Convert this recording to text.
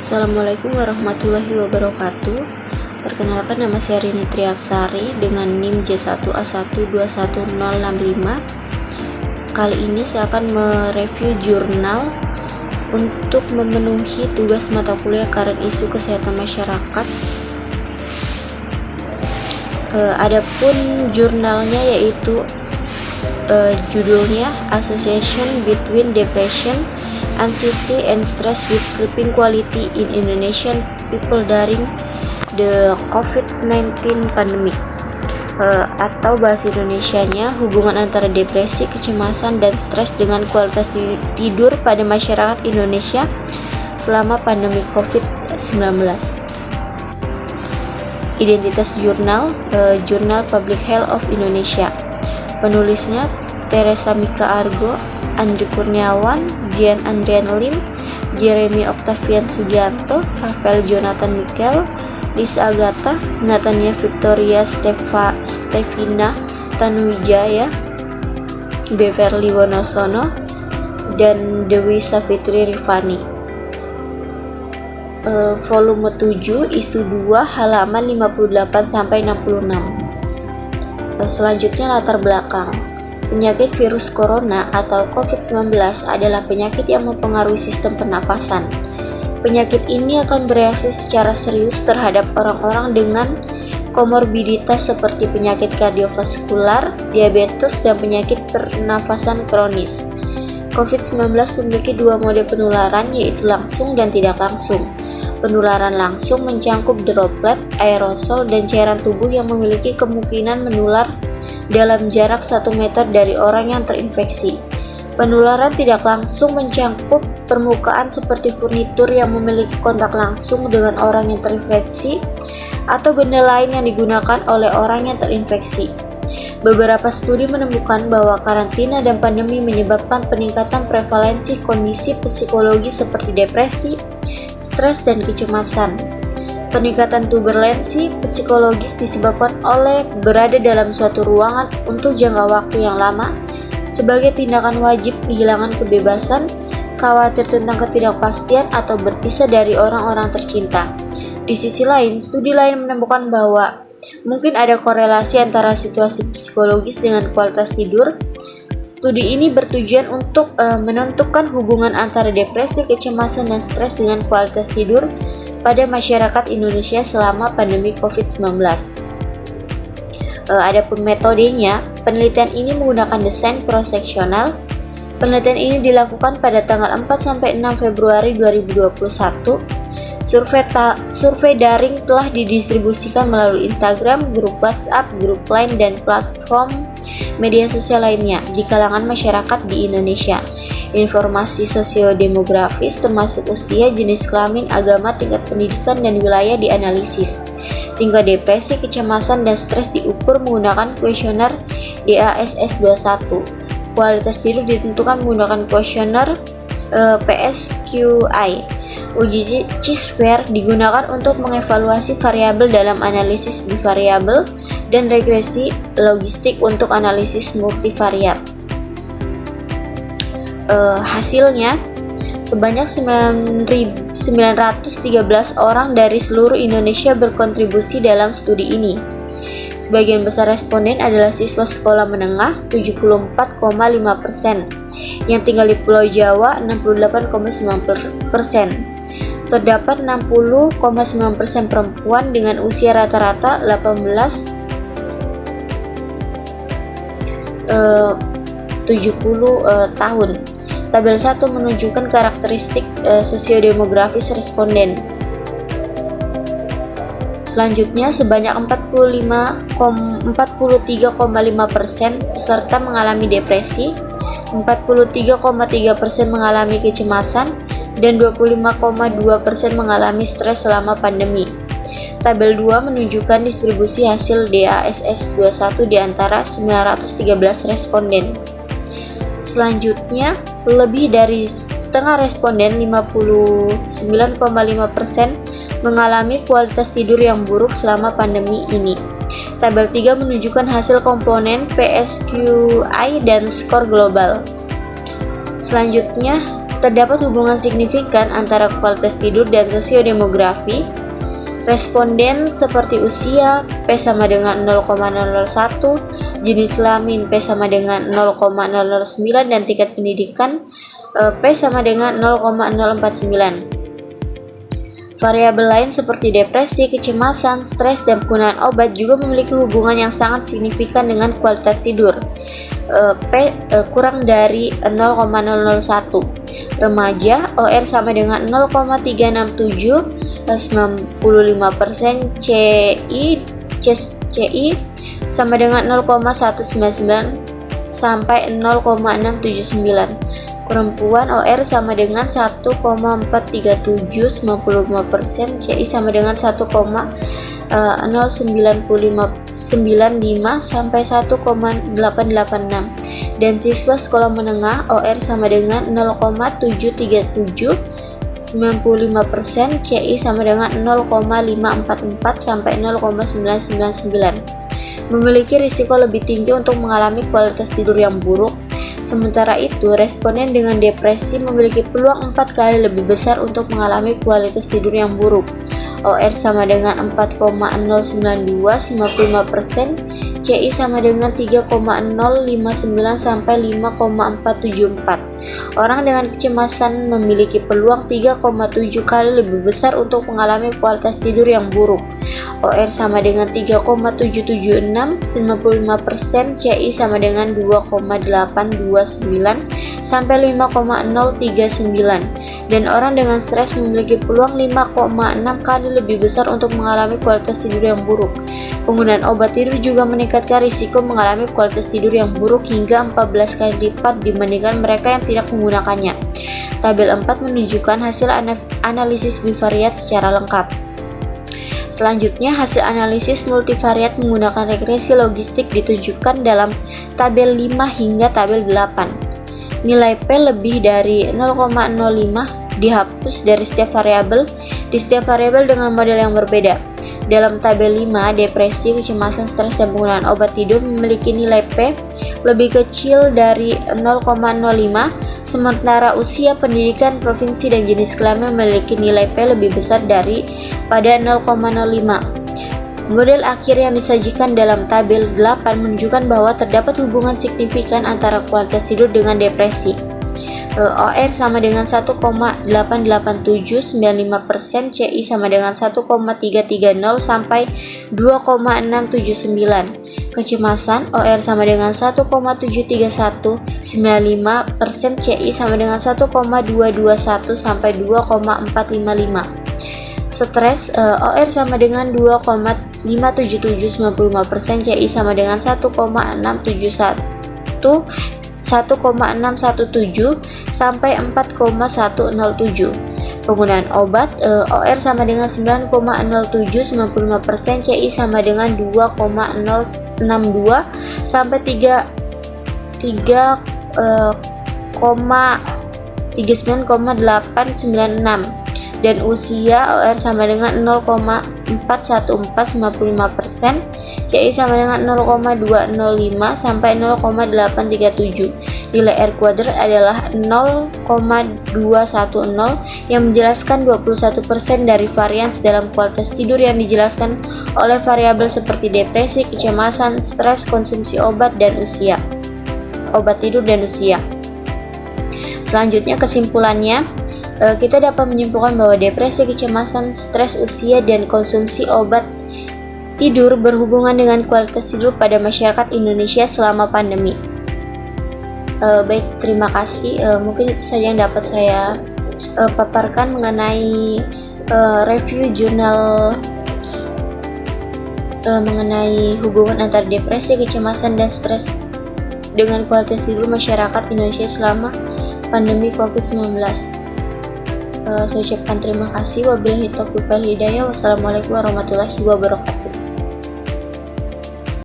Assalamualaikum warahmatullahi wabarakatuh. Perkenalkan, nama saya Rini Triaksari dengan NIM J1A1211065. Kali ini saya akan mereview jurnal untuk memenuhi tugas mata kuliah Current Isu Kesehatan Masyarakat. Adapun jurnalnya yaitu judulnya Association Between Depression, Anxiety and Stress with Sleeping Quality in Indonesian People During the COVID-19 Pandemic, atau bahasa Indonesianya hubungan antara depresi, kecemasan, dan stres dengan kualitas tidur pada masyarakat Indonesia selama pandemi COVID-19. Identitas jurnal, Jurnal Public Health of Indonesia. Penulisnya Teresa Mika Argo, Andri Kurniawan, Jian Andrian Lim, Jeremy Octavian Sugianto, Rafael Jonathan Mikel, Lisa Agatha, Natania Victoria Stevina Tanuwijaya, Beverly Wonosono, dan Dewi Savitri Rifani. Volume 7, isu 2, halaman 58-66. Selanjutnya latar belakang. Penyakit virus corona atau COVID-19 adalah penyakit yang mempengaruhi sistem pernapasan. Penyakit ini akan bereaksi secara serius terhadap orang-orang dengan komorbiditas seperti penyakit kardiovaskular, diabetes, dan penyakit pernapasan kronis. COVID-19 memiliki dua mode penularan, yaitu langsung dan tidak langsung. Penularan langsung mencangkup droplet, aerosol, dan cairan tubuh yang memiliki kemungkinan menular dalam jarak 1 meter dari orang yang terinfeksi. Penularan tidak langsung mencangkup permukaan seperti furnitur yang memiliki kontak langsung dengan orang yang terinfeksi atau benda lain yang digunakan oleh orang yang terinfeksi. Beberapa studi menemukan bahwa karantina dan pandemi menyebabkan peningkatan prevalensi kondisi psikologi seperti depresi, stres, dan kecemasan. Peningkatan turbulensi psikologis disebabkan oleh berada dalam suatu ruangan untuk jangka waktu yang lama sebagai tindakan wajib kehilangan kebebasan, khawatir tentang ketidakpastian, atau berpisah dari orang-orang tercinta. Di sisi lain, studi lain menemukan bahwa mungkin ada korelasi antara situasi psikologis dengan kualitas tidur. Studi ini bertujuan untuk menentukan hubungan antara depresi, kecemasan, dan stres dengan kualitas tidur pada masyarakat Indonesia selama pandemi COVID-19. Adapun metodenya, penelitian ini menggunakan desain cross-seksional. Penelitian ini dilakukan pada tanggal 4-6 Februari 2021. Survei daring telah didistribusikan melalui Instagram, grup WhatsApp, grup Line, dan platform media sosial lainnya di kalangan masyarakat di Indonesia. Informasi sosiodemografis termasuk usia, jenis kelamin, agama, tingkat pendidikan, dan wilayah dianalisis. Tingkat depresi, kecemasan, dan stres diukur menggunakan kuesioner DASS-21. Kualitas tidur ditentukan menggunakan kuesioner PSQI. Uji chi-square digunakan untuk mengevaluasi variabel dalam analisis bivariabel dan regresi logistik untuk analisis multivariat. Hasilnya, sebanyak 913 orang dari seluruh Indonesia berkontribusi dalam studi ini. Sebagian besar responden adalah siswa sekolah menengah 74,5%, yang tinggal di Pulau Jawa 68,9%. Terdapat 60,9% perempuan dengan usia rata-rata 70 tahun. Tabel 1 menunjukkan karakteristik sosiodemografis responden. Selanjutnya, sebanyak 43,5% peserta mengalami depresi, 43,3% mengalami kecemasan, dan 25,2% mengalami stres selama pandemi. Tabel 2 menunjukkan distribusi hasil DASS-21 di antara 913 responden. Selanjutnya, lebih dari setengah responden, 59,5%, mengalami kualitas tidur yang buruk selama pandemi ini. Tabel 3 menunjukkan hasil komponen PSQI dan skor global. Selanjutnya, terdapat hubungan signifikan antara kualitas tidur dan sosiodemografi. Responden seperti usia P sama dengan 0,001, jenis kelamin P sama dengan 0,009, dan tingkat pendidikan P sama dengan 0,049. Variabel lain seperti depresi, kecemasan, stres, dan penggunaan obat juga memiliki hubungan yang sangat signifikan dengan kualitas tidur. Kurang dari 0,001. Remaja, OR sama dengan 0,367, 95%, CI sama dengan 0,199 sampai 0,679. Perempuan, OR sama dengan 1,437, 95%, CI sama dengan 1,095 sampai 1,886. Dan siswa sekolah menengah, OR sama dengan 0,737, 95%, CI sama dengan 0,544 sampai 0,999. Memiliki risiko lebih tinggi untuk mengalami kualitas tidur yang buruk. Sementara itu, responden dengan depresi memiliki peluang 4 kali lebih besar untuk mengalami kualitas tidur yang buruk. OR sama dengan 4,092, 55%, CI sama dengan 3,059 sampai 5,474. Orang dengan kecemasan memiliki peluang 3,7 kali lebih besar untuk mengalami kualitas tidur yang buruk. OR sama dengan 3,776, 55%, CI sama dengan 2,829 sampai 5,039. Dan orang dengan stres memiliki peluang 5,6 kali lebih besar untuk mengalami kualitas tidur yang buruk. Penggunaan obat tidur juga meningkatkan risiko mengalami kualitas tidur yang buruk hingga 14 kali lipat dibandingkan mereka yang tidak menggunakannya. Tabel 4 menunjukkan hasil analisis bivariat secara lengkap. Selanjutnya, hasil analisis multivariat menggunakan regresi logistik ditunjukkan dalam tabel 5 hingga tabel 8. Nilai P lebih dari 0,05 dihapus dari setiap variabel di setiap variabel dengan model yang berbeda. Dalam tabel 5, depresi, kecemasan, stres, dan penggunaan obat tidur memiliki nilai P lebih kecil dari 0,05, sementara usia, pendidikan, provinsi, dan jenis kelamin memiliki nilai P lebih besar pada 0,05. Model akhir yang disajikan dalam tabel 8 menunjukkan bahwa terdapat hubungan signifikan antara kualitas tidur dengan depresi. OR sama dengan 1,887, 95%, CI sama dengan 1,330 sampai 2,679. Kecemasan, OR sama dengan 1,731, 95%, CI sama dengan 1,221 sampai 2,455. Stres, OR sama dengan 2,577, 95%, CI sama dengan 1,617 sampai 4,107. Penggunaan obat, OR sama dengan 9,07, 95%, CI sama dengan 2,062 sampai 39,896. Dan usia, OR sama dengan 0,414, 55%, CI sama dengan 0,205 sampai 0,837. Nilai R kuadrat adalah 0,210 yang menjelaskan 21% dari varians dalam kualitas tidur yang dijelaskan oleh variabel seperti depresi, kecemasan, stres, konsumsi obat tidur dan usia. Selanjutnya, kesimpulannya, kita dapat menyimpulkan bahwa depresi, kecemasan, stres, usia, dan konsumsi obat tidur berhubungan dengan kualitas tidur pada masyarakat Indonesia selama pandemi. Baik, terima kasih. Mungkin itu saja yang dapat saya paparkan mengenai review jurnal mengenai hubungan antara depresi, kecemasan, dan stres dengan kualitas tidur masyarakat Indonesia selama pandemi COVID-19. Saya ucapkan terima kasih. Wabillahi taufiq wal hidayah. Wassalamualaikum warahmatullahi wabarakatuh.